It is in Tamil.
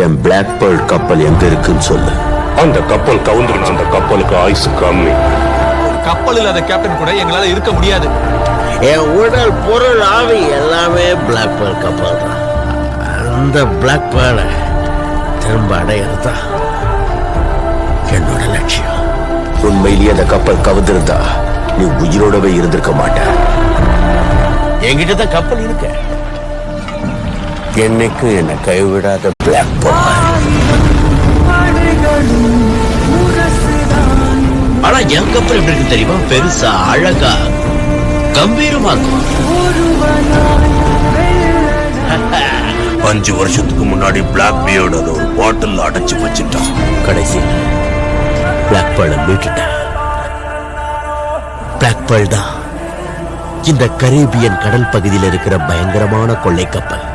என் பிளாக் பேர்ல் கப்பல் எங்க இருக்குன்னு சொல்லு. அந்த கப்பல் கவுந்துருச்சு. அந்த கப்பலுக்கு ஆயுசு கம்மி. கப்பல் இல்லாத கேப்டன் கூட எங்களால இருக்க முடியாது. என் உடல் பொருள் ஆவி எல்லாமே பிளாக் பேர்ல் கப்பல் தான். அந்த பிளாக் பேர்லை திரும்ப அடையிறதா என்னோட லட்சியம். உண்மையிலேயே அந்த கப்பல் கவுந்திருந்தா நீ உயிரோடவே இருந்திருக்க மாட்ட. என்கிட்ட தான் கப்பல் இருக்க. என்னைக்கும் என்னை கைவிடாத பிளாக் பேர்ல். ஆனா என் கப்பல் எப்படி இருக்கு தெரியுமா? பெருசா, அழகா, கம்பீரமா இருக்கும். 5 வருஷத்துக்கு முன்னாடி பிளாக் பியர்ட் அதை ஒரு பாட்டில் அடைச்சு வச்சுட்டான். கடைசியில் பிளாக் பேர்லை மீட்டுட்டேன். பிளாக் பேர்ல் தான் இந்த கரீபியன் கடல் பகுதியில் இருக்கிற பயங்கரமான கொள்ளை கப்பல்.